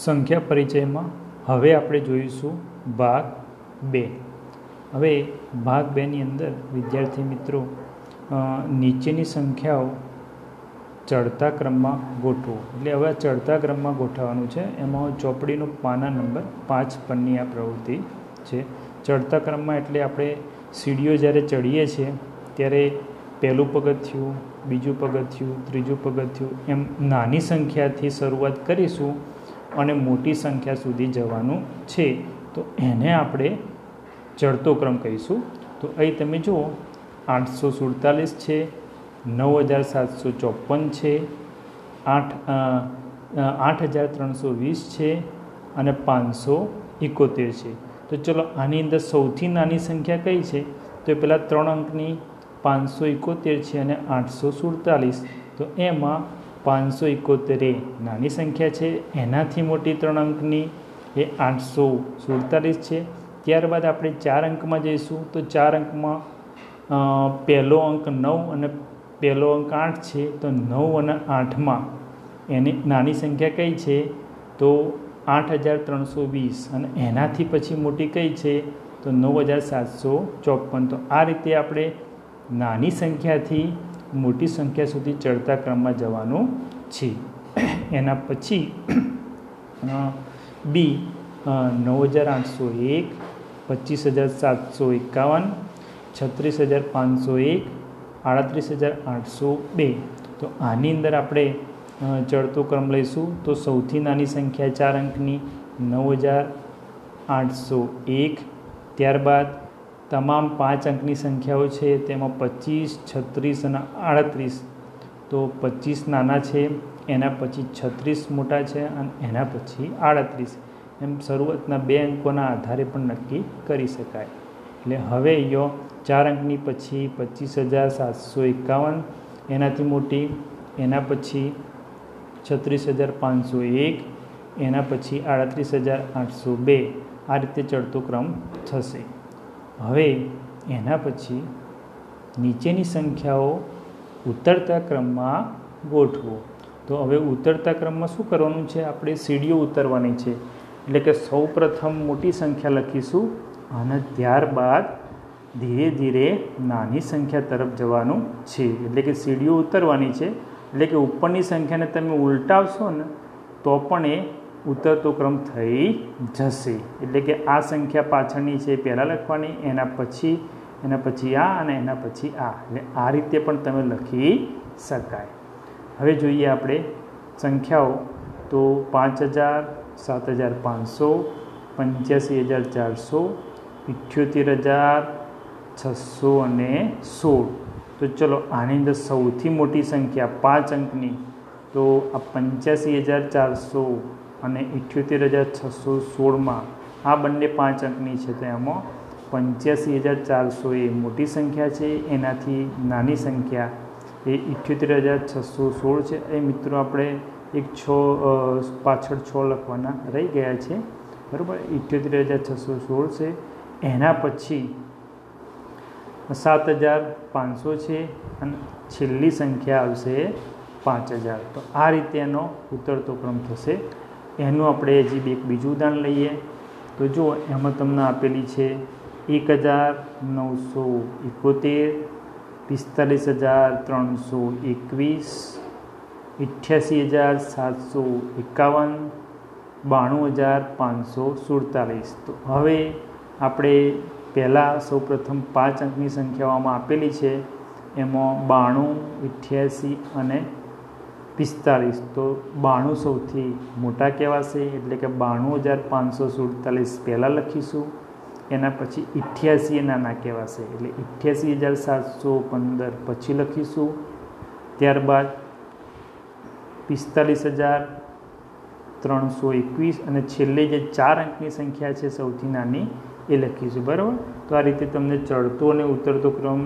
સંખ્યા પરિચયમાં હવે આપણે જોઈશું ભાગ 2। હવે ભાગ 2ની અંદર વિદ્યાર્થી મિત્રો નીચેની સંખ્યાઓ ચડતા ક્રમમાં ગોઠવો, એટલે હવે ચડતા ક્રમમાં ગોઠવવાનું છે। એમાં ચોપડીનો પાના નંબર 5 પરની આ પ્રવૃત્તિ છે। ચડતા ક્રમમાં એટલે આપણે સીડીઓ જ્યારે ચડીએ છીએ ત્યારે પહેલું પગથિયું, બીજું પગથિયું, ત્રીજું પગથિયું એમ નાની સંખ્યાથી શરૂઆત કરીશું અને મોટી સંખ્યા સુધી જવાનું છે, તો એને આપણે ચડતો ક્રમ કહીશું। તો અહીં તમે જુઓ 847 છે, 9754 છે, 8320 છે અને 571 છે। તો ચલો આની અંદર સૌથી નાની સંખ્યા કઈ છે? તો એ પહેલાં 3 અંકની 571 છે અને 847, તો એમાં 571 એ નાની સંખ્યા છે, એનાથી મોટી 3 અંકની એ 847 છે। ત્યારબાદ આપણે 4 અંકમાં જઈશું, તો 4 અંકમાં પહેલો અંક 9 અને પહેલો અંક 8 છે, તો 9 અને 8માં એની નાની સંખ્યા કઈ છે? તો 8320 અને એનાથી પછી મોટી કઈ છે? તો 9754। તો આ રીતે આપણે નાની સંખ્યાથી મોટી સંખ્યા સુધી ચડતા ક્રમમાં જવાનું છે। એના પછી બી 9801, 25751, 36501, 38802। તો આની અંદર આપણે ચડતો ક્રમ લઈશું, તો સૌથી નાની સંખ્યા 4 અંકની 9801, ત્યારબાદ તમામ 5 અંકની સંખ્યાઓ છે તેમાં 25, 36 અને 38, તો 25 નાના છે, એના પછી 36 મોટા છે અને એના પછી 38, એમ શરૂઆતના 2 અંકોના આધારે પણ નક્કી કરી શકાય। એટલે હવે અહીંયા 4 અંકની પછી 25751, એનાથી મોટી, એના પછી 36501, એના પછી 38802, આ રીતે ચડતો ક્રમ થશે। હવે એના પછી નીચેની સંખ્યાઓ ઉતરતા ક્રમમાં ગોઠવો। તો હવે ઉતરતા ક્રમમાં શું કરવાનું છે? આપણે સીડીઓ ઉતરવાની છે, એટલે કે સૌ પ્રથમ મોટી સંખ્યા લખીશું અને ત્યારબાદ ધીરે ધીરે નાની સંખ્યા તરફ જવાનું છે, એટલે કે સીડીઓ ઉતરવાની છે। એટલે કે ઉપરની સંખ્યાને તમે ઉલટાવશો ને તો પણ એ ઉતરતો ક્રમ થઈ જશે। એટલે કે આ સંખ્યા પાછળની છે પહેલાં લખવાની, એના પછી આ અને એના પછી આ, એટલે આ રીતે પણ તમે લખી શકાય। હવે જોઈએ આપણે સંખ્યાઓ, તો 5000, 7500, 85400, 78600 અને 16। તો ચલો આની અંદર સૌથી મોટી સંખ્યા 5 અંકની, તો આ 85400 અને 78616માં આ બંને 5 અંકની છે, તો એમાં 85400 એ મોટી સંખ્યા છે, એનાથી નાની સંખ્યા એ 78616 છે। એ મિત્રો આપણે એક 6 પાછળ 6 લખવાના રહી ગયા છે, બરાબર। 78616 છે, એના પછી 7500 છે અને છેલ્લી સંખ્યા આવશે 5000। તો આ રીતે એનો ઉતરતો ક્રમ થશે। એનું આપણે હજી એક બીજું ઉદાહરણ લઈએ, તો જુઓ એમાં તમને આપેલી છે 1971, 45321, 88751, 92547। તો હવે આપણે પહેલાં સૌપ્રથમ 5 અંકની સંખ્યાઓમાં આપેલી છે, એમાં 92, 88 અને 45। તો 92 સૌથી મોટા કહેવાશે, એટલે કે 92547 પહેલાં લખીશું, એના પછી 88 એ નાના કહેવાશે, એટલે 88715 પછી લખીશું, ત્યારબાદ 45321 અને છેલ્લે જે 4 અંકની સંખ્યા છે સૌથી નાની એ લખીશું, બરાબર। તો આ રીતે તમને ચડતો અને ઉતરતો ક્રમ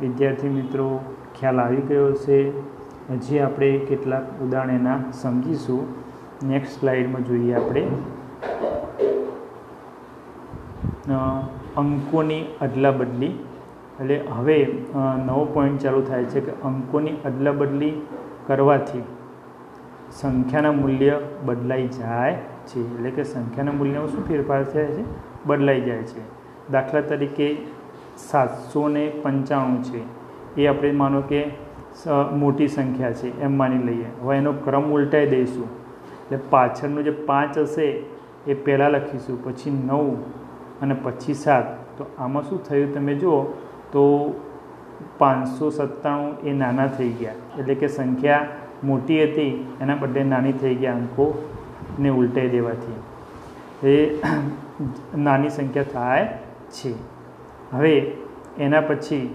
વિદ્યાર્થી મિત્રો ખ્યાલ આવી ગયો છે। હજી આપણે કેટલાક ઉદાહરણ એના સમજીશું। નેક્સ્ટ સ્લાઇડમાં જોઈએ આપણે અંકોની અદલાબદલી। એટલે હવે નવો પોઈન્ટ ચાલુ થાય છે કે અંકોની અદલાબદલી કરવાથી સંખ્યાના મૂલ્ય બદલાઈ જાય છે. એટલે કે સંખ્યાના મૂલ્યમાં શું ફેરફાર થાય છે? બદલાઈ જાય છે. દાખલા તરીકે 795 છે, એ આપણે માનો કે મોટી સંખ્યા છે એમ માની લઈએ. હવે એનો ક્રમ ઉલટાઈ દઈશું, એટલે પાછળનું જે 5 હશે એ પહેલાં લખીશું, પછી 9 અને પછી 7. તો આમાં શું થયું તમે જુઓ તો 597 એ નાના થઈ ગયા, એટલે કે સંખ્યા મોટી હતી એના બદલે નાની થઈ ગયા અંકોને ઉલટાઈ દેવાથી. એ નાની સંખ્યા થાય છે. હવે એના પછી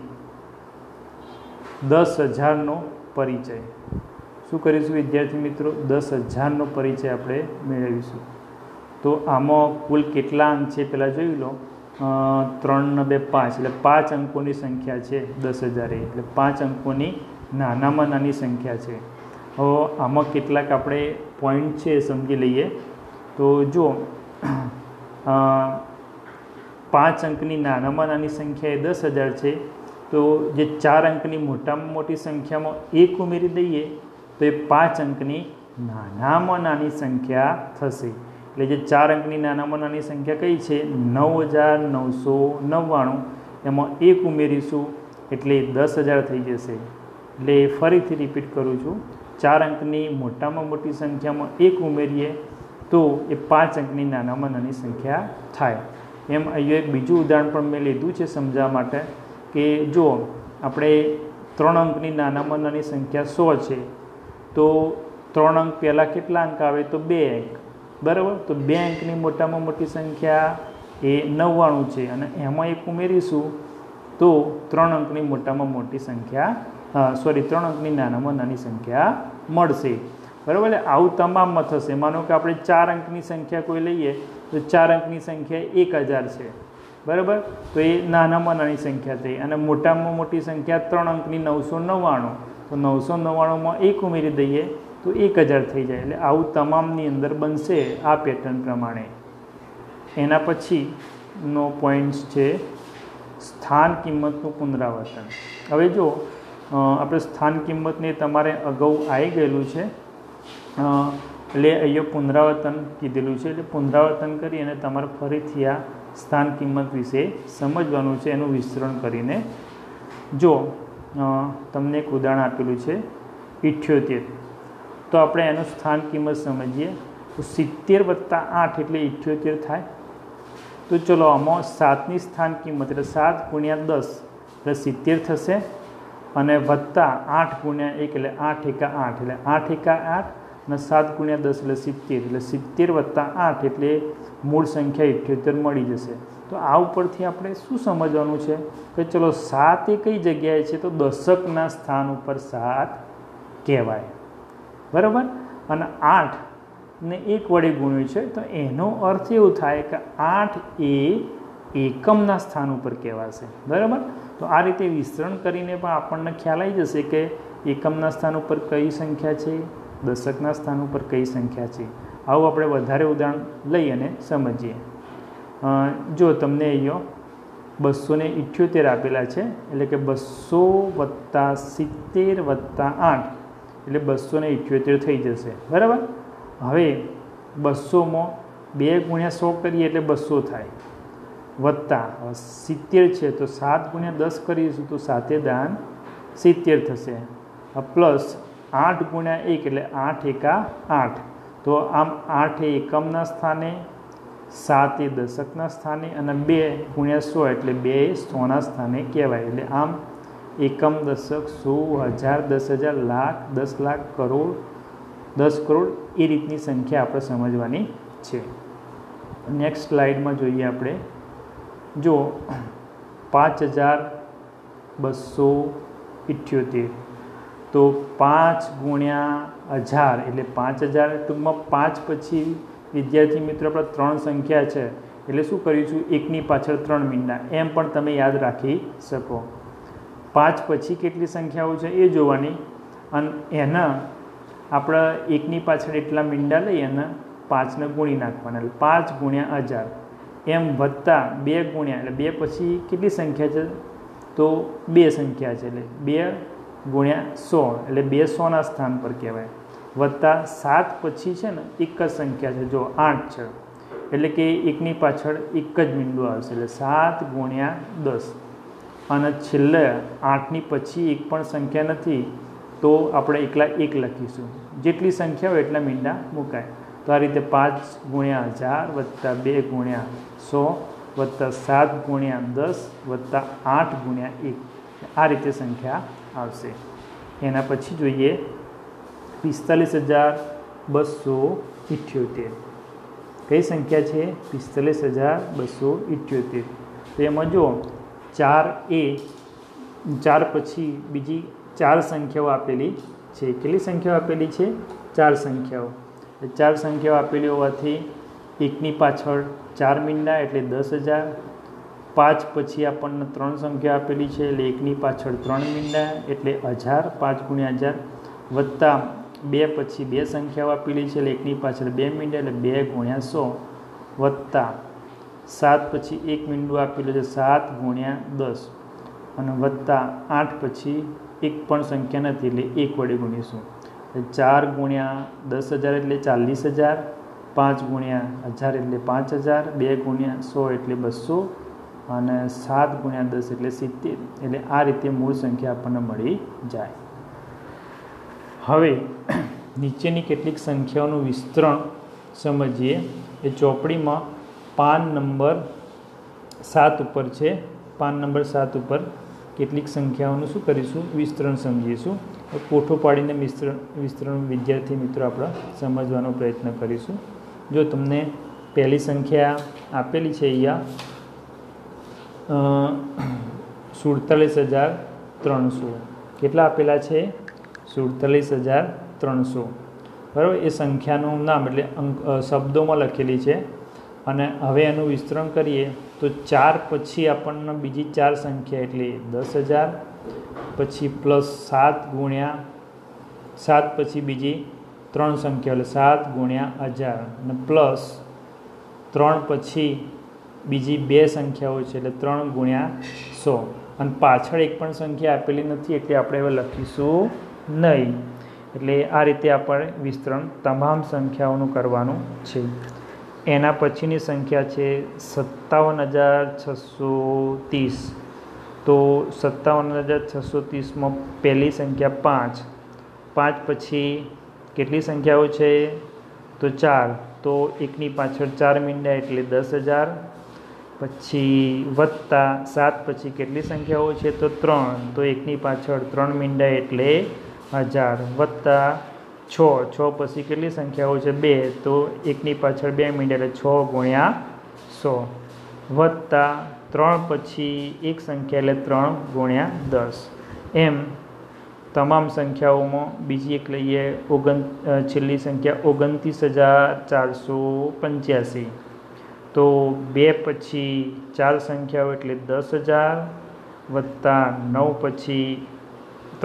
10,000નો પરિચય. શું કરીશું વિદ્યાર્થી મિત્રો? 10,000નો પરિચય આપણે મેળવીશું. તો આમાં કુલ કેટલા અંક છે પહેલાં જોઈ લો. 3 ને 2 5, એટલે 5 અંકોની સંખ્યા છે 10,000, એટલે 5 અંકોની નાનામાં નાની સંખ્યા છે. હવે આમાં કેટલાક આપણે પોઈન્ટ છે સમજી લઈએ. તો જો 5 અંકની નાનામાં નાની સંખ્યા એ 10,000 છે, તો જે 4 અંકની મોટામાં મોટી સંખ્યામાં 1 ઉમેરી દઈએ તો એ 5 અંકની નાનામાં નાની સંખ્યા થશે. એટલે જે 4 અંકની નાનામાં નાની સંખ્યા કઈ છે? 9,999. એમાં 1 ઉમેરીશું એટલે 10,000 થઈ જશે. એટલે ફરીથી રિપીટ કરું છું, 4 અંકની મોટામાં મોટી સંખ્યામાં 1 ઉમેરીએ તો એ 5 અંકની નાનામાં નાની સંખ્યા થાય. એમ અહીંયા એક બીજું ઉદાહરણ પણ મેં લીધું છે સમજાવવા માટે કે જો આપણે 3 અંકની નાનામાં નાની સંખ્યા 100 છે, તો 3 અંક પહેલાં કેટલા અંક આવે? તો 2 અંક, બરાબર. તો 2 અંકની મોટામાં મોટી સંખ્યા એ 99 છે, અને એમાં 1 ઉમેરીશું તો 3 અંકની મોટામાં મોટી સંખ્યા 3 અંકની નાનામાં નાની સંખ્યા મળશે, બરાબર. એટલે આવું તમામમાં થશે. માનો કે આપણે 4 અંકની સંખ્યા કોઈ લઈએ તો 4 અંકની સંખ્યા 1000 છે, બરાબર. તો એ નાનામાં નાની સંખ્યા થઈ, અને મોટામાં મોટી સંખ્યા 3 અંકની 999, તો 999માં 1 ઉમેરી દઈએ તો 1000 થઈ જાય. એટલે આવું તમામની અંદર બનશે આ પેટર્ન પ્રમાણે. એના પછીનો પોઈન્ટ છે સ્થાન કિંમતનું પુનરાવર્તન. હવે જો આપણે સ્થાન કિંમતને તમારે અગાઉ આવી ગયેલું છે, એટલે અહીંયા પુનરાવર્તન કીધેલું છે. એટલે પુનરાવર્તન કરી અને તમારે ફરીથી આ સ્થાન કિંમત વિશે સમજવાનું છે, એનું વિસ્તરણ કરીને. જો તમને એક ઉદાહરણ આપેલું છે 78, તો આપણે એનું સ્થાન કિંમત સમજીએ. તો 70 + 8 એટલે 78 થાય. તો ચલો આમાં 7ની સ્થાન કિંમત એટલે 7 × 10 એટલે 70 થશે, અને વત્તા 8 × 1 એટલે 8 × 8 એટલે 8 × 8, અને 7 × 10 એટલે 70, એટલે 70 + 8 એટલે મૂળ સંખ્યા 78 મળી જશે. તો આ ઉપરથી આપણે શું સમજવાનું છે કે ચલો 7 એ કઈ જગ્યાએ છે? તો દશકના સ્થાન ઉપર 7 કહેવાય, બરાબર. અને 8 ને 1 વડે ગુણ્યું છે, તો એનો અર્થ એવું થાય કે 8 એ એકમના સ્થાન ઉપર કહેવાશે, બરાબર. તો આ રીતે વિસ્તરણ કરીને પણ આપણને ખ્યાલ આવી જશે કે એકમના સ્થાન ઉપર કઈ સંખ્યા છે, દશકના સ્થાન ઉપર કઈ સંખ્યા છે. આવું આપણે વધારે ઉદાહરણ લઈ અને સમજીએ. જો તમને અહીંયા 278 આપેલા છે, એટલે કે 200 + 70 + 8 એટલે 278 થઈ જશે, બરાબર. હવે 200માં 2 × 100 કરીએ એટલે 200 થાય, વત્તા 70 છે તો 7 × 10 કરીશું તો 7 × 70 થશે, પ્લસ 8 × 1 એટલે 8 × 8. તો આમ 8 એ એકમના સ્થાને, 7 એ દશકના સ્થાને, અને 2 × 100 એટલે 2 એ 100ના સ્થાને કહેવાય. એટલે આમ એકમ, દશક, 100, 1000, 10,000, લાખ, 10 લાખ, કરોડ, 10 કરોડ એ રીતની સંખ્યા આપણે સમજવાની છે. નેક્સ્ટ સ્લાઇડમાં જોઈએ આપણે. જો 5278, તો 5 × 1000 એટલે 5000. ટૂંકમાં 5 પછી વિદ્યાર્થી મિત્રો આપણે 3 સંખ્યા છે, એટલે શું કરીશું? 1ની પાછળ 3 મીંડા, એમ પણ તમે યાદ રાખી શકો. 5 પછી કેટલી સંખ્યાઓ છે એ જોવાની, અને એના આપણે 1ની પાછળ એટલા મીંડા લઈ અને 5ને ગુણી નાખવાના, એટલે 5 × 1000, એમ વત્તા 2 ગુણ્યા, એટલે 2 પછી કેટલી સંખ્યા છે? તો 2 સંખ્યા છે, એટલે 2 × 100 એટલે 2 100ના સ્થાન પર કહેવાય. વત્તા 7 પછી છે ને એક જ સંખ્યા છે, જો 8 છે એટલે કે એકની પાછળ એક જ મીંડું આવશે, એટલે 7 ગુણ્યા 10 અને છેલ્લે 8ની પછી એક પણ સંખ્યા નથી તો આપણે એકલા 1 લખીશું, જેટલી સંખ્યા હોય એટલા મીંડા મુકાય. તો આ રીતે 5 ગુણ્યા 1000 વત્તા 2 ગુણ્યા 100 વત્તા 7 ગુણ્યા 10 વત્તા 8 ગુણ્યા 1, આ રીતે સંખ્યા આવશે. એના પછી જોઈએ 45,278. કઈ સંખ્યા છે? 45,278. તો એમાં જો 4 પછી બીજી 4 સંખ્યાઓ આપેલી છે. કેટલી સંખ્યાઓ આપેલી છે? 4 સંખ્યાઓ. 4 સંખ્યાઓ આપેલી હોવાથી એકની પાછળ 4 મીંડા એટલે 10,000. 5 પછી આપણને 3 સંખ્યા આપેલી છે એટલે એકની પાછળ 3 મીંડા એટલે 1000, 5 ગુણ્યા 1000 વત્તા 2 પછી 2 સંખ્યાઓ આપેલી છે એટલે એકની પાછળ 2 મીંડા એટલે 2 ગુણ્યા 100 વત્તા 7 પછી 1 મીંડું આપેલું છે 7 ગુણ્યા 10 અને વત્તા 8 પછી એક પણ સંખ્યા નથી એટલે 1 વડે ગુણીશું. 4 ગુણ્યા 10,000 એટલે 40,000, 5 ગુણ્યા 1000 એટલે 5000, 2 ગુણ્યા 100 એટલે 200 અને 7 ગુણ્યા 10 એટલે 70. એટલે આ રીતે મૂળ સંખ્યા આપણને મળી જાય. હવે નીચેની કેટલીક સંખ્યાઓનું વિસ્તરણ સમજીએ. એ ચોપડીમાં પાન નંબર 7 ઉપર છે. પાન નંબર 7 ઉપર કેટલીક સંખ્યાઓનું શું કરીશું? વિસ્તરણ સમજીશું. કોઠો પાડીને વિસ્તરણ વિદ્યાર્થી મિત્રો આપણે સમજવાનો પ્રયત્ન કરીશું. જો તમને પહેલી સંખ્યા આપેલી છે અહીંયા 47,300. કેટલા આપેલા છે? 47,300. બરાબર. એ સંખ્યાનું નામ એટલે શબ્દોમાં લખેલી છે. અને હવે એનું વિસ્તરણ કરીએ તો 4 પછી આપણને બીજી 4 સંખ્યા એટલે 10,000, પછી પ્લસ 7 ગુણ્યા 7 પછી બીજી 3 સંખ્યા એટલે 7 ગુણ્યા 1000 અને પ્લસ 3 પછી બીજી 2 સંખ્યાઓ છે એટલે 3 ગુણ્યા 100 અને પાછળ એક પણ સંખ્યા આપેલી નથી એટલે આપણે હવે લખીશું નહીં. એટલે આ રીતે આપણે વિસ્તરણ તમામ સંખ્યાઓનું કરવાનું છે. એના પછીની સંખ્યા છે 57,630. તો 57,630માં પહેલી સંખ્યા 5 પછી કેટલી સંખ્યાઓ છે? તો 4. તો એકની પાછળ 4 મીંડા એટલે 10,000. પછી વત્તા 7 પછી કેટલી સંખ્યાઓ છે? તો 3. તો એકની પાછળ 3 મીંડા એટલે 1000 વત્તા 6 પછી કેટલી સંખ્યાઓ છે? 2. તો એકની પાછળ 2 મીંડા એટલે 6 ગુણ્યા 100 વત્તા 3 પછી એક સંખ્યા એટલે 3 ગુણ્યા 10. એમ તમામ સંખ્યાઓમાં બીજી એક લઈએ. છેલ્લી સંખ્યા 29,485. તો 2 પછી 4 સંખ્યાઓ એટલે 10,000 વત્તા 9 પછી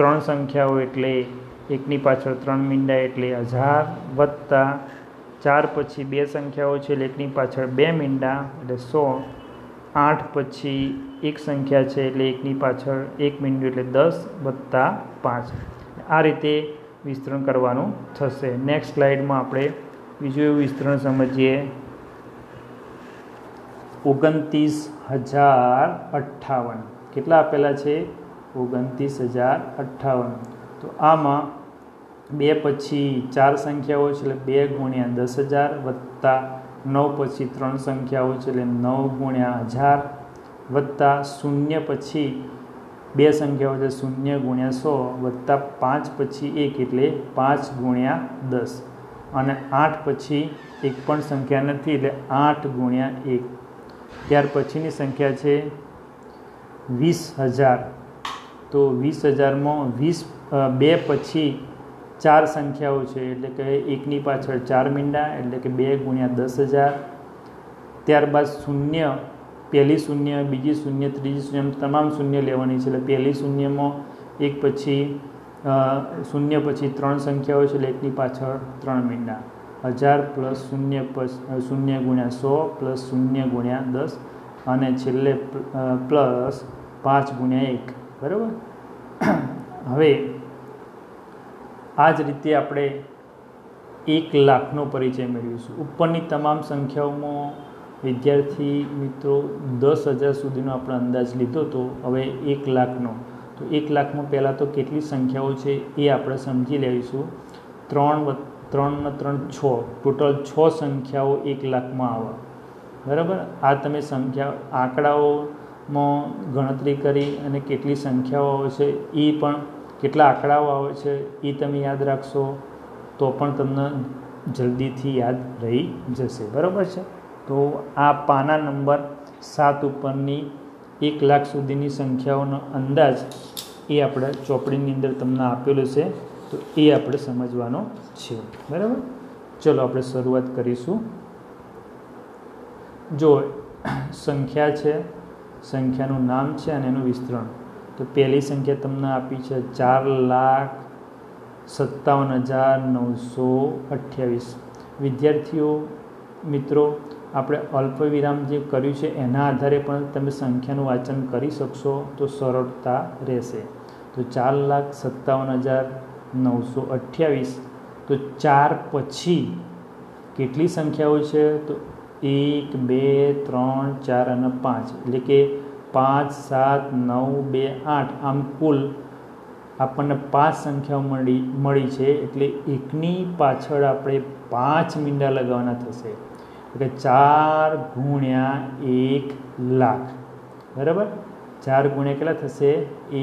3 સંખ્યાઓ એટલે એકની પાછળ 3 મીંડા એટલે 1000 વત્તા 4 પછી 2 સંખ્યાઓ છે એટલે એકની પાછળ 2 મીંડા એટલે 100. 8 પછી એક સંખ્યા છે એટલે એકની પાછળ 1 મીંડું એટલે 10 વત્તા 5. આ રીતે વિસ્તરણ કરવાનું થશે. નેક્સ્ટ સ્લાઇડમાં આપણે બીજું એવું વિસ્તરણ સમજીએ. 29,058. કેટલા આપેલા છે? 29,058. તો આમાં 2 પછી 4 સંખ્યાઓ છે એટલે 2 ગુણ્યા 10,000 વત્તા 9 પછી 3 સંખ્યાઓ છે એટલે 9 ગુણ્યા 1000 વત્તા 0 પછી 2 સંખ્યાઓ છે 0 ગુણ્યા 100 વત્તા 5 પછી 1 એટલે 5 ગુણ્યા 10 અને 8 પછી એક પણ સંખ્યા નથી એટલે 8 ગુણ્યા 1. ત્યાર પછીની સંખ્યા છે 20,000. તો 20,000માં 2 પછી 4 સંખ્યાઓ છે એટલે કે એકની પાછળ 4 મીંડા એટલે કે 2 ગુણ્યા 10,000. ત્યારબાદ 0, પહેલી 0, બીજી 0, ત્રીજી 0 એમ તમામ 0 લેવાની છે. એટલે પહેલી 0માં 1 પછી 0 પછી 3 સંખ્યાઓ છે એટલે એકની પાછળ 3 મીંડા. 1000 પ્લસ 0 ગુણ્યા 100 પ્લસ 0 ગુણ્યા 10 અને છેલ્લે પ્લસ 5 ગુણ્યા 1. બરાબર. હવે આ જ રીતે આપણે 1 લાખનો પરિચય મેળવીશું. ઉપરની તમામ સંખ્યાઓમાં વિદ્યાર્થી મિત્રો 10,000 સુધીનો આપણે અંદાજ લીધો હતો. હવે 1 લાખનો, તો 1 લાખમાં પહેલાં તો કેટલી સંખ્યાઓ છે એ આપણે સમજી લઈશું. 3 ને 3 6, ટોટલ 6 સંખ્યાઓ 1 લાખમાં આવે. બરાબર. આ તમે સંખ્યા આંકડાઓમાં ગણતરી કરી અને કેટલી સંખ્યાઓ આવે છે એ પણ, કેટલા આંકડાઓ આવે છે એ તમે યાદ રાખશો તો પણ તમને જલ્દીથી યાદ રહી જશે. બરાબર છે. તો આ પાના નંબર 7 ઉપરની 1 લાખ સુધીની સંખ્યાઓનો અંદાજ એ આપણે ચોપડીની અંદર તમને આપેલો છે, તો એ આપણે સમજવાનો છે. બરાબર. ચલો આપણે શરૂઆત કરીશું. જો સંખ્યા છે, સંખ્યાનું નામ છે અને એનું વિસ્તરણ. તો પહેલી સંખ્યા તમને આપી છે 4,57,928. વિદ્યાર્થીઓ મિત્રો, આપણે અલ્પ વિરામ જે કર્યું છે એના આધારે પણ તમે સંખ્યાનું વાંચન કરી શકશો તો સરળતા રહેશે. તો 4,57,928. તો 4 પછી કેટલી સંખ્યાઓ છે? તો 1 2 3 4 અને 5, એટલે કે 5 7 9 2 8, આમ કુલ આપણને 5 સંખ્યાઓ મળી છે. એટલે એકની પાછળ આપણે 5 મીંડા લગાવવાના થશે. એટલે 4 ગુણ્યા 1 લાખ. બરાબર. 4 ગુણ્યા કેટલા થશે?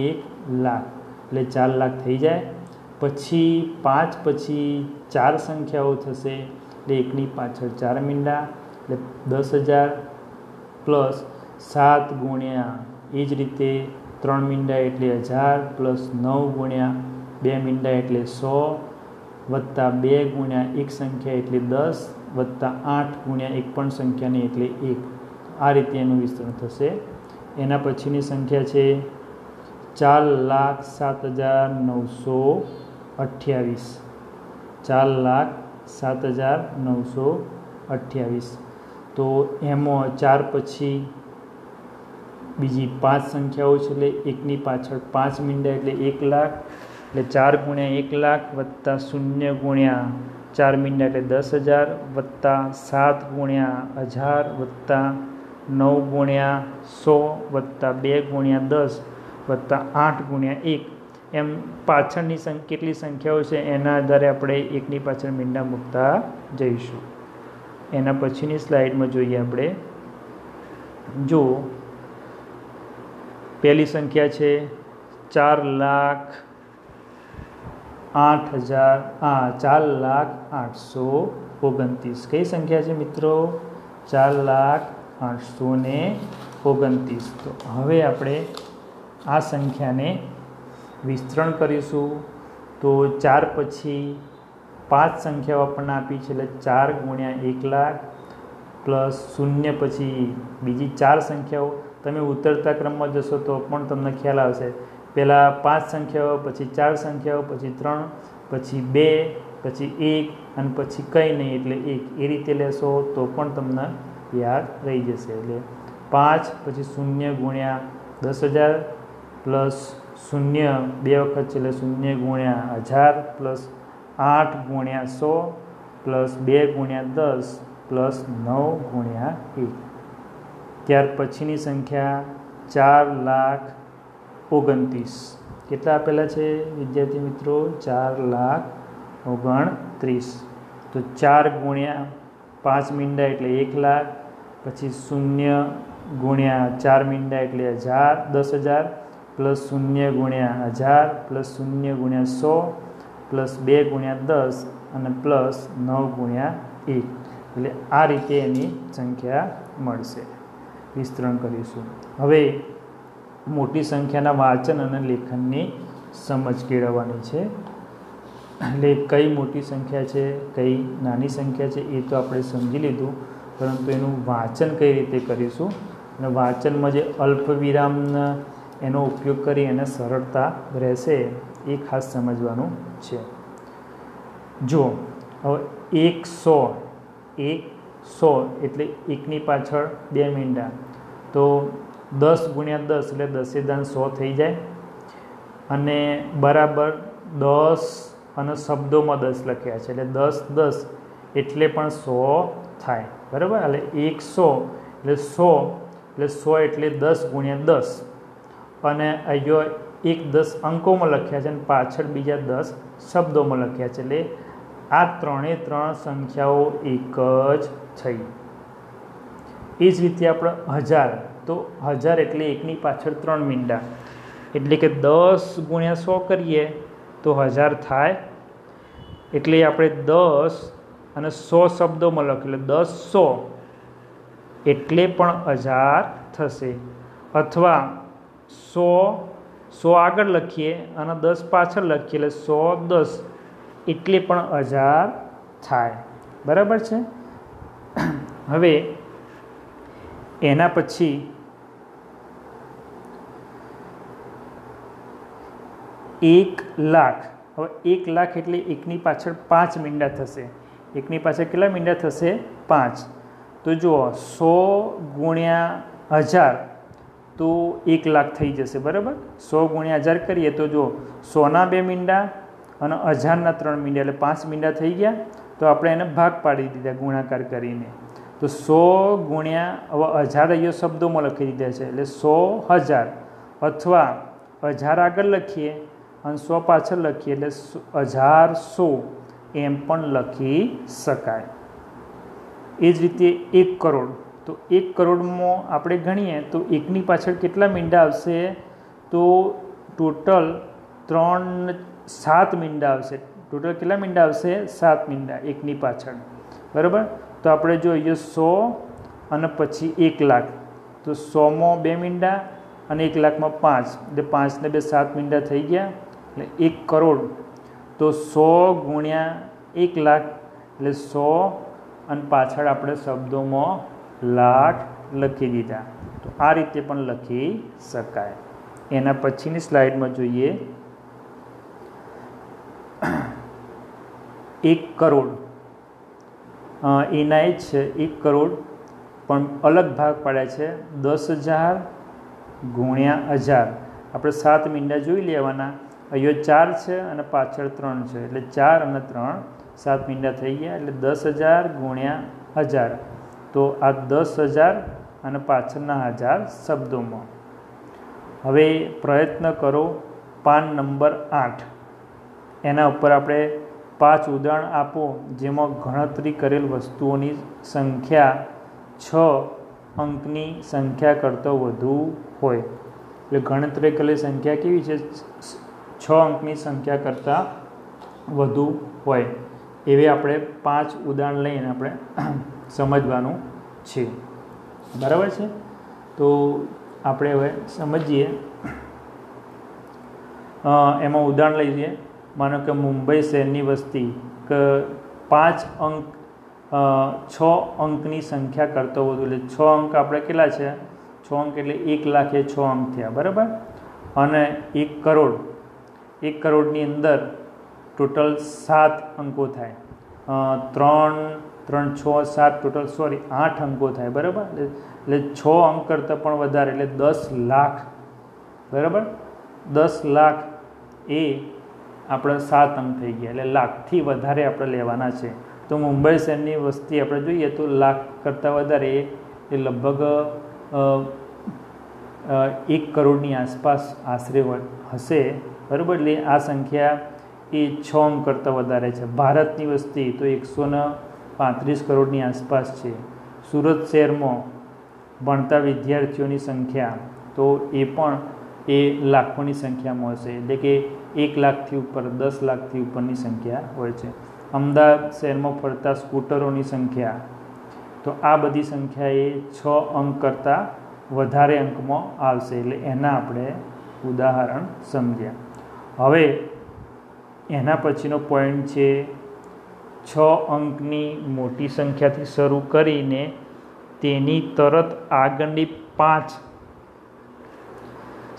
1 લાખ. એટલે 4 લાખ થઈ જાય. પછી 5 પછી 4 સંખ્યાઓ થશે, એટલે એકની પાછળ 4 મીંડા, એટલે 10,000 પ્લસ 7 ગુણ્યા એ જ રીતે 3 મીંડા એટલે 1000 પ્લસ 9 ગુણ્યા 2 મીંડા એટલે 100 વત્તા 2 ગુણ્યા એક સંખ્યા એટલે 10 વત્તા 8 ગુણ્યા એક પણ સંખ્યા નહીં એટલે 1. આ રીતે એનું વિસ્તરણ થશે. એના પછીની સંખ્યા છે 4,07,928. 4,07,928. તો એમાં 4 પછી બીજી 5 સંખ્યાઓ છે, એટલે એકની પાછળ 5 મીંડા એટલે 1 લાખ. એટલે 4 ગુણ્યા 1 લાખ વત્તા 0 ગુણ્યા 4 મીંડા એટલે 10,000 વત્તા 7 ગુણ્યા 1000 વત્તા 9 ગુણ્યા 100 વત્તા 2 ગુણ્યા 10 વત્તા 8 ગુણ્યા 1, એમ પાછળની કેટલી સંખ્યાઓ છે એના આધારે આપણે એકની પાછળ મીંડા મૂકતા જઈશું. એના પછીની સ્લાઇડમાં જોઈએ આપણે. જો પહેલી સંખ્યા છે 4,08,29. કઈ સંખ્યા છે મિત્રો? 4,08,29. તો હવે આપણે આ સંખ્યાને વિસ્તરણ કરીશું. તો 4 પછી 5 સંખ્યાઓ આપણને આપી છે, એટલે 4 ગુણ્યા 1 લાખ પ્લસ 0 પછી બીજી 4 સંખ્યાઓ. તમે ઉતરતા ક્રમમાં જશો તો પણ તમને ખ્યાલ આવશે. પહેલાં 5 સંખ્યાઓ, પછી 4 સંખ્યાઓ, પછી 3, પછી 2, પછી 1 અને પછી કંઈ નહીં એટલે 1. એ રીતે લેશો તો પણ તમને યાદ રહી જશે. એટલે 5 પછી 0 ગુણ્યા 10,000 પ્લસ 0 2 વખત છે એટલે 0 ગુણ્યા 1000 પ્લસ 8 ગુણ્યા 100 પ્લસ 2 ગુણ્યા 10 પ્લસ 9 ગુણ્યા 1. ત્યાર પછીની સંખ્યા 4,29,000. કેટલા આપેલા છે વિદ્યાર્થી મિત્રો? 4,29,000. તો 4 ગુણ્યા 5 મીંડા એટલે 1 લાખ, પછી 0 ગુણ્યા 4 મીંડા એટલે 10,000 પ્લસ 0 ગુણ્યા 1000 પ્લસ 0 ગુણ્યા 100 પ્લસ 2 ગુણ્યા 10 અને પ્લસ 9 ગુણ્યા 1. એટલે આ રીતે એની સંખ્યા મળશે. વિસ્તરણ કરીશું. હવે મોટી સંખ્યાના વાંચન અને લેખનની સમજ કેળવવાની છે. એટલે કઈ મોટી સંખ્યા છે, કઈ નાની સંખ્યા છે એ તો આપણે સમજી લીધું, પરંતુ એનું વાંચન કઈ રીતે કરીશું અને વાંચનમાં જે અલ્પ વિરામના એનો ઉપયોગ કરી એને સરળતા રહેશે એ ખાસ સમજવાનું છે. જો હવે 100 એટલે એકની પાછળ 2 મીંડા, તો 10 ગુણ્યા 10 એટલે 10 × 100 થઈ જાય. અને બરાબર 10 અને શબ્દોમાં 10 લખ્યા છે એટલે 10 10 એટલે પણ 100 થાય બરાબર. એટલે 100 એટલે 100 એટલે 100 એટલે 10 ગુણ્યા 10 અને અહીંયા 1 10 અંકોમાં લખ્યા છે અને પાછળ બીજા 10 શબ્દોમાં લખ્યા છે એટલે આ ત્રણે ત્રણ સંખ્યાઓ એક જ થઈ. એ જ રીતે આપણે 1000 તો 1000 એટલે એકની પાછળ 3 મીંડા એટલે કે 10 ગુણ્યા 100 કરીએ તો 1000 થાય. એટલે આપણે 10 અને 100 શબ્દોમાં લખીએ એટલે 10 100 એટલે પણ 1000 થશે. અથવા 100 આગળ લખીએ અને 10 પાછળ લખીએ એટલે 110 એટલે પણ 1000 થાય બરાબર છે. હવે એના પછી 1,00,000. હવે 1,00,000 એટલે એકની પાછળ 5 મીંડા થશે. એકની પાછળ કેટલા મીંડા થશે? 5. તો જુઓ 100 ગુણ્યા 1000 તો 1,00,000 થઈ જશે બરાબર. 100 ગુણ્યા 1000 કરીએ તો જો 100ના 2 મીંડા અને 1000ના 3 મીંડા એટલે 5 મીંડા થઈ ગયા. તો આપણે એને ભાગ પાડી દીધા ગુણાકાર કરીને. તો 100 ગુણ્યા હવે 1000 અહીંયા શબ્દોમાં લખી દીધા છે એટલે 100,000 અથવા 1000 આગળ લખીએ અને 100 પાછળ લખીએ એટલે 1100 એમ પણ લખી શકાય. એ જ રીતે 1 કરોડ. તો 1 કરોડમાં આપણે ગણીએ તો એકની પાછળ કેટલા મીંડા આવશે? તો ટોટલ 7 મીંડા આવશે. ટોટલ કેટલા મીંડા આવશે? 7 મીંડા એકની પાછળ બરાબર. તો આપણે જોઈએ 100 અને પછી 1,00,000 તો 100માં 2 મીંડા અને 1,00,000માં 5 એટલે 5 ને 2 7 મીંડા થઈ ગયા એટલે 1 કરોડ. તો 100 ગુણ્યા 1,00,000 એટલે 100 અને પાછળ આપણે શબ્દોમાં લાખ લખી દીધા. તો આ રીતે પણ લખી શકાય. એના પછીની સ્લાઇડમાં જોઈએ 1 કરોડ. એના જ છે 1 કરોડ પણ અલગ ભાગ પાડ્યા છે. 10,000 ગુણ્યા 1000 આપણે 7 મીંડા જોઈ લેવાના. અહીંયા 4 છે અને પાછળ 3 છે એટલે 4 અને 3 7 મીંડા થઈ ગયા એટલે 10,000 ગુણ્યા 1000 તો આ 10,000 અને પાછળના 1000 શબ્દોમાં. હવે પ્રયત્ન કરો પાન નંબર 8 એના ઉપર આપણે 5 ઉદાહરણ આપો જેમાં ગણતરી કરેલ વસ્તુઓની સંખ્યા 6 અંકની સંખ્યા કરતાં વધુ હોય. એટલે ગણતરી કરેલી સંખ્યા કેવી છે? 6 અંકની સંખ્યા કરતાં વધુ હોય. એવી આપણે 5 ઉદાહરણ લઈને આપણે સમજવાનું છે બરાબર છે. તો આપણે હવે સમજીએ. એમાં ઉદાહરણ લઈએ. માનો કે મુંબઈ શહેરની વસ્તી 5 અંક 6 અંકની સંખ્યા કરતો વધુ એટલે 6 અંક આપણે કેટલા છે? 6 અંક એટલે 1,00,000 એ 6 અંક થયા બરાબર. અને 1 કરોડ. 1 કરોડની અંદર ટોટલ 7 અંકો થાય. 3 3 6 7 ટોટલ 8 અંકો થાય બરાબર. એટલે 6 અંક કરતાં પણ વધારે એટલે 10 લાખ બરાબર. 10 લાખ એ આપણે 7 અંક થઈ ગયા એટલે લાખથી વધારે આપણે લેવાના છે. તો મુંબઈ શહેરની વસ્તી આપણે જોઈએ તો લાખ કરતાં વધારે એ લગભગ 1 કરોડની આસપાસ આશરે હશે બરાબર. એટલે આ સંખ્યા એ 6 અંક કરતાં વધારે છે. ભારતની વસ્તી તો 135 કરોડની આસપાસ છે. સુરત શહેરમાં ભણતા વિદ્યાર્થીઓની સંખ્યા તો એ પણ એ લાખોની સંખ્યામાં હશે. એટલે કે 1 લાખથી ઉપર 10 લાખથી ઉપરની સંખ્યા હોય છે. અમદાવાદ શહેરમાં ફરતા સ્કૂટરોની સંખ્યા તો આ બધી સંખ્યા એ 6 અંક કરતાં વધારે અંકમાં આવશે. એટલે એના આપણે ઉદાહરણ સમજ્યા. હવે એના પછીનો પોઈન્ટ છે 6 અંકની મોટી સંખ્યાથી શરૂ કરીને તેની તરત આગળની 5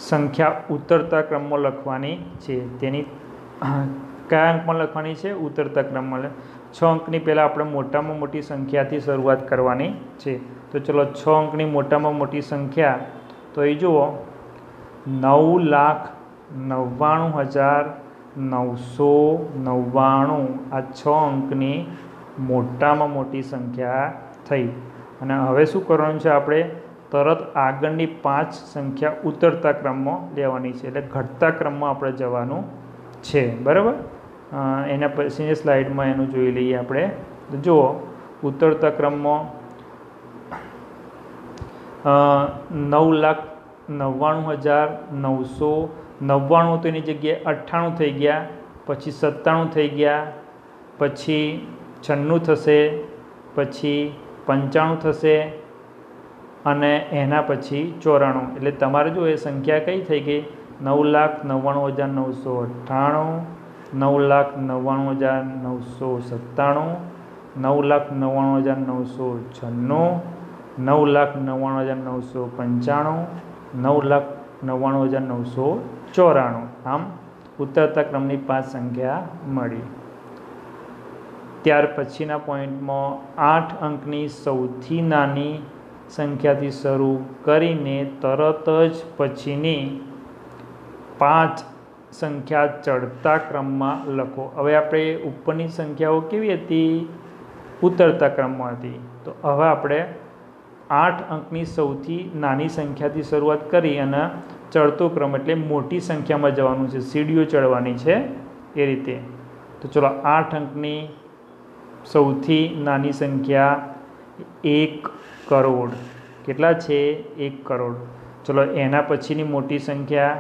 સંખ્યા ઉતરતા ક્રમમાં લખવાની છે. તેની કયા અંકમાં લખવાની છે? ઉતરતા ક્રમમાં. 6 અંકની પહેલાં આપણે મોટામાં મોટી સંખ્યાથી શરૂઆત કરવાની છે. તો ચલો 6 અંકની મોટામાં મોટી સંખ્યા તો એ જુઓ 9,99,000 999 આ 6 અંકની મોટામાં મોટી સંખ્યા થઈ. અને હવે શું કરવાનું છે? આપણે તરત આગળની 5 સંખ્યા ઉતરતા ક્રમમાં લેવાની છે, એટલે ઘટતા ક્રમમાં આપણે જવાનું છે. બરાબર? એના પછીની સ્લાઇડમાં એનું જોઈ લઈએ આપણે. તો જુઓ, ઉતરતા ક્રમમાં 9,99,999 તો એની જગ્યાએ 98 થઈ ગયા, પછી 97 થઈ ગયા, પછી 96 થશે, પછી 95 થશે અને એના પછી 94. એટલે તમારે જો એ સંખ્યા કઈ થઈ ગઈ? 9,99,998, 9,99,997, 9,99,996, 9,99,995, 9,99,994. આમ ઉતરતા ક્રમની 5 સંખ્યા મળી. ત્યાર પછીના પોઈન્ટમાં 8 અંકની સૌથી નાની સંખ્યાથી શરૂ કરીને તરત જ પછીની 5 સંખ્યા ચડતા ક્રમમાં લખો. હવે આપણે ઉપરની સંખ્યાઓ કેવી હતી? ઉતરતા ક્રમમાં હતી. તો હવે આપણે 8 અંકની સૌથી નાની સંખ્યાથી શરૂઆત કરી અને ચડતો ક્રમ એટલે મોટી સંખ્યામાં જવાનું છે, સીડીઓ ચડવાની છે એ રીતે. તો ચલો, 8 અંકની સૌથી નાની સંખ્યા 1 કરોડ. કેટલા છે? 1 કરોડ. ચલો, એના પછીની મોટી સંખ્યા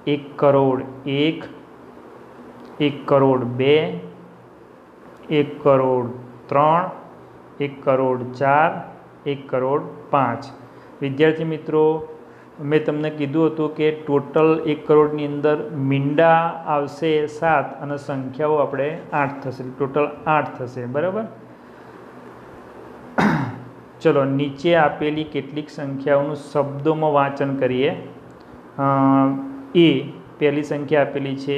1 કરોડ 1, 1 કરોડ 2, 1 કરોડ 3, 1 કરોડ 4, 1 કરોડ 5. વિદ્યાર્થી મિત્રો, મેં તમને કીધું હતું કે ટોટલ 1 કરોડની અંદર મીંડા આવશે 7 અને સંખ્યાઓ આપણે 8 થશે. ટોટલ 8 થશે. બરાબર? ચલો, નીચે આપેલી કેટલીક સંખ્યાઓનું શબ્દોમાં વાંચન કરીએ. પહેલી સંખ્યા આપેલી છે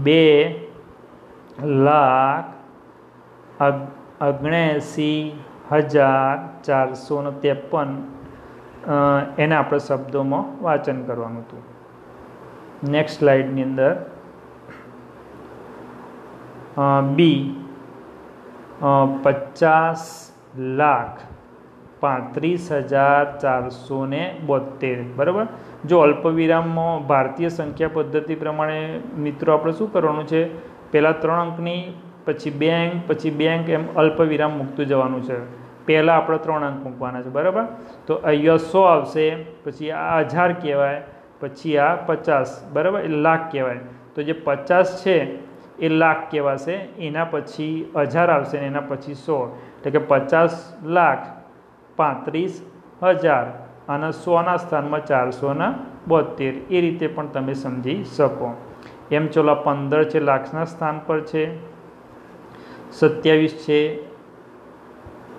2,79,453. એને આપણે શબ્દોમાં વાંચન કરવાનું હતું. નેક્સ્ટ સ્લાઇડની અંદર બી 50,35,472. બરાબર? જો અલ્પવિરામમાં ભારતીય સંખ્યા પદ્ધતિ પ્રમાણે મિત્રો આપણે શું કરવાનું છે? પહેલાં 3 અંકની, પછી 2 અંક, પછી 2 અંક, એમ અલ્પવિરામ મૂકતું જવાનું છે. પહેલાં આપણે 3 અંક મૂકવાના છે. બરાબર? તો અહીંયા 100 આવશે, પછી આ 1000 કહેવાય, પછી આ 50. બરાબર? એ લાખ કહેવાય. તો જે 50 છે એ લાખ કહેવાશે, એના પછી 1000 આવશે ને એના પછી 100. એટલે કે 50,35,000 અને 100ના સ્થાનમાં 472. એ રીતે પણ તમે સમજી શકો. એમ ચલો, 15 છે લાખના સ્થાન પર છે, 27 છે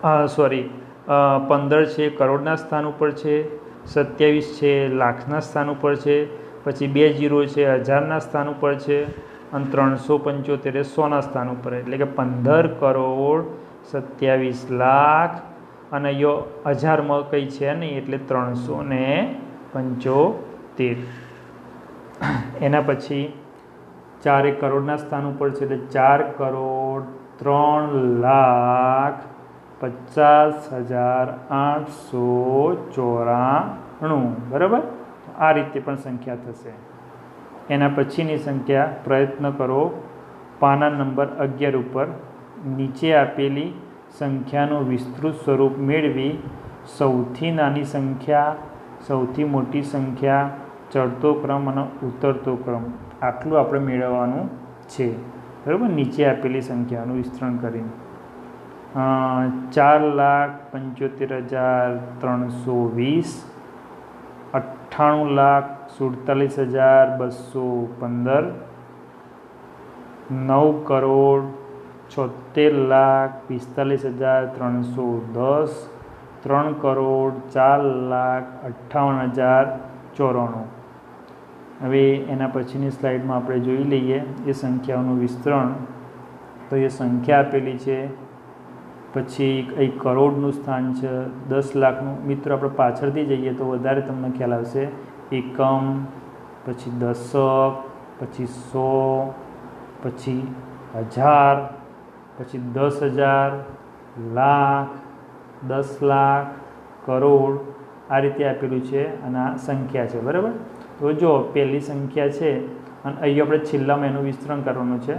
15 છે કરોડના સ્થાન ઉપર છે, 27 છે લાખના સ્થાન ઉપર છે, પછી 2 0 છે 1000ના સ્થાન ઉપર છે અને 375 100ના સ્થાન ઉપર. એટલે કે 15 કરોડ 27 લાખ અને યો 1000માં કંઈ છે નહીં, એટલે 375. એના પછી 4 કરોડના સ્થાન ઉપર છે, એટલે 4 કરોડ 3,50,894. બરાબર? આ રીતે પણ સંખ્યા થશે. એના પછીની સંખ્યા પ્રયત્ન કરો પાના નંબર 11 ઉપર નીચે આપેલી સંખ્યાનું વિસ્તૃત સ્વરૂપ મેળવી સૌથી નાની સંખ્યા, સૌથી મોટી સંખ્યા, ચડતો ક્રમ અને ઉતરતો ક્રમ આટલું આપણે મેળવવાનું છે. બરાબર? નીચે આપેલી સંખ્યાનું વિસ્તરણ કરીને 4,75,320, 98,47,215, 9,76,45,310, 3,04,58,094. હવે એના પછીની સ્લાઇડમાં આપણે જોઈ લઈએ એ સંખ્યાઓનું વિસ્તરણ. તો એ સંખ્યા આપેલી છે, પછી એક કરોડનું સ્થાન છે, 10 લાખનું. મિત્રો આપણે પાછળથી જઈએ તો વધારે તમને ખ્યાલ આવશે. એકમ, પછી દશક, પછી 100, પછી 1000, પછી 10,000, લાખ, 10 લાખ, કરોડ, આ રીતે આપેલું છે અને આ સંખ્યા છે. બરાબર. તો જો પહેલી સંખ્યા છે અને અહીં આપણે છેલ્લામાં એનું વિસ્તરણ કરવાનું છે.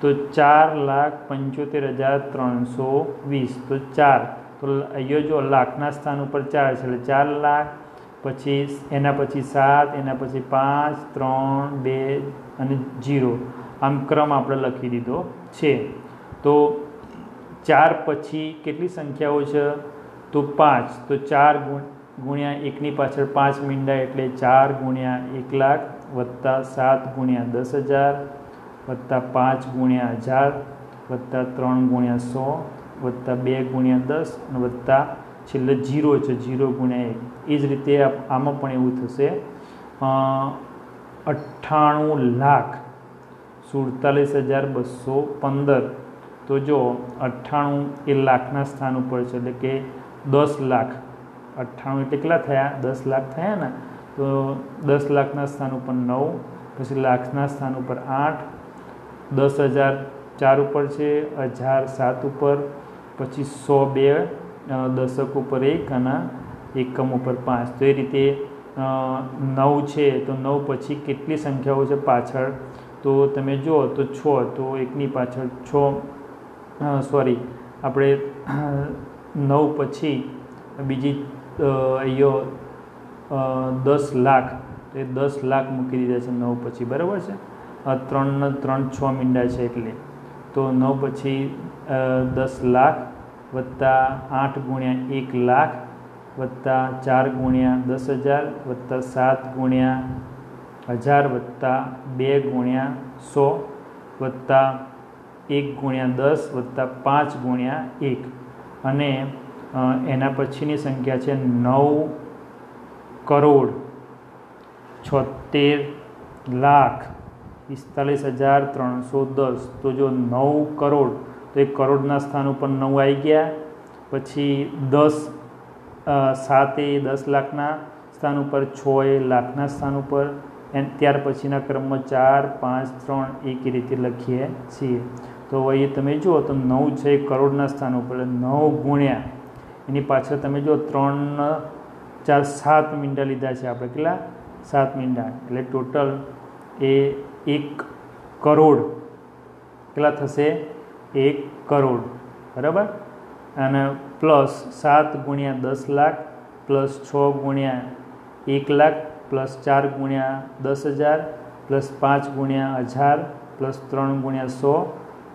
તો 4,75,320. તો 4, તો અહીંયા જો લાખના સ્થાન ઉપર 4 છે એટલે 4 લાખ, પછી એના પછી 7, એના પછી 5, 3, 2 અને 0. આમ ક્રમ આપણે લખી દીધો છે. તો 4 પછી કેટલી સંખ્યાઓ છે? તો 5. તો 4 ગુણ્યા 1ની પાછળ 5 મીંડા એટલે 4 ગુણ્યા 1 લાખ વત્તા 7 ગુણ્યા 10,000 વત્તા 5 ગુણ્યા 1000 વત્તા 3 ગુણ્યા 100 વત્તા 2 ગુણ્યા 10 અને વત્તા છેલ્લે 0 છે, 0 ગુણ્યા 1. એ જ રીતે આમાં પણ એવું થશે. 98,47,215. તો જો 98 એ લાખના સ્થાન ઉપર છે એટલે કે 10 લાખ. 98 એટલે કેટલા થયા? 10 લાખ થયા ને. તો 10 લાખના સ્થાન ઉપર 9, પછી લાખના સ્થાન ઉપર 8, 10,000 4 ઉપર છે, 1000 7 ઉપર, પછી 100 2, દશક ઉપર 1 અને એકમ ઉપર 5. તો એ રીતે 9 છે. તો 9 પછી કેટલી સંખ્યાઓ છે પાછળ? તો તમે જુઓ તો 6. તો 1ની પાછળ 6, સોરી આપણે 9 પછી બીજી અહીંયા 10 લાખ. તો એ 10 લાખ મૂકી દીધા છે 9 પછી. બરાબર છે. 3 6 મીંડા છે એટલે. તો 9 પછી 10 લાખ વત્તા 8 ગુણ્યા 1 લાખ વત્તા 4 ગુણ્યા 10,000 વત્તા 7 ગુણ્યા 1000 વત્તા 2 ગુણ્યા 100 વત્તા 1 ગુણ્યા 10 વત્તા 5 ગુણ્યા 1. અને એના પછીની સંખ્યા છે 9,46,45,310. તો જો 9 કરોડ, તો 1 કરોડના સ્થાન ઉપર 9 આવી ગયા. પછી 10, 7 એ 10 લાખના સ્થાન ઉપર, 6 એ લાખના સ્થાન ઉપર, ત્યાર પછીના ક્રમમાં 4, 5, 3 એક રીતે લખીએ છીએ. તો અહીં તમે જુઓ તો 9 છે એ કરોડના સ્થાન ઉપર, 9 ગુણ્યા એની પાછળ તમે જો 3, 4, 7 મીંડા લીધા છે આપણે. કેટલા? 7 મીંડા. એટલે ટોટલ એ 1 કરોડ. કેટલા થશે? 1 કરોડ. બરાબર. અને પ્લસ 7 ગુણ્યા 10 લાખ પ્લસ 6 ગુણ્યા 1 લાખ પ્લસ 4 ગુણ્યા 10,000 પ્લસ 5 ગુણ્યા 1000 પ્લસ 3 ગુણ્યા 100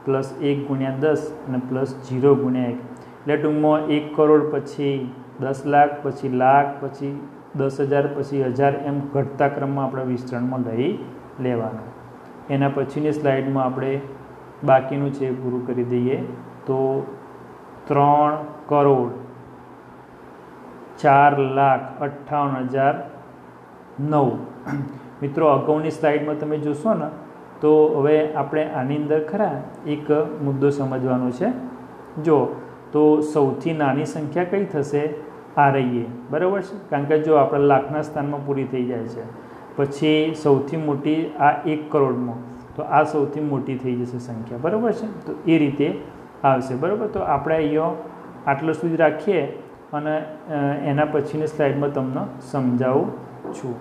પ્લસ 1 ગુણ્યા 10 અને પ્લસ 0 ગુણ્યા 1. એટલે ટૂંકમાં 1 કરોડ પછી 10 લાખ પછી લાખ પછી 10,000 પછી 1000 એમ ઘટતા ક્રમમાં આપણે વિસ્તરણમાં લઈ લેવાનું. એના પછીની સ્લાઇડમાં આપણે બાકીનું છે પૂરું કરી દઈએ. તો 3,58,009. મિત્રો અગાઉની સ્લાઇડમાં તમે જોશો ને તો હવે આપણે આની અંદર ખરા એક મુદ્દો સમજવાનો છે. જો તો સૌથી નાની સંખ્યા કઈ થશે? આ રહીએ. બરાબર છે. કારણ કે જો આપણે લાખના સ્થાનમાં પૂરી થઈ જાય છે. પછી સૌથી મોટી આ 1 કરોડમાં, તો આ સૌથી મોટી થઈ જશે સંખ્યા. બરાબર છે. તો એ રીતે આવશે. બરાબર. તો આપણે અહીંયા આટલું સુધી રાખીએ અને એના પછીની સ્લાઇડમાં તમને સમજાવું છું.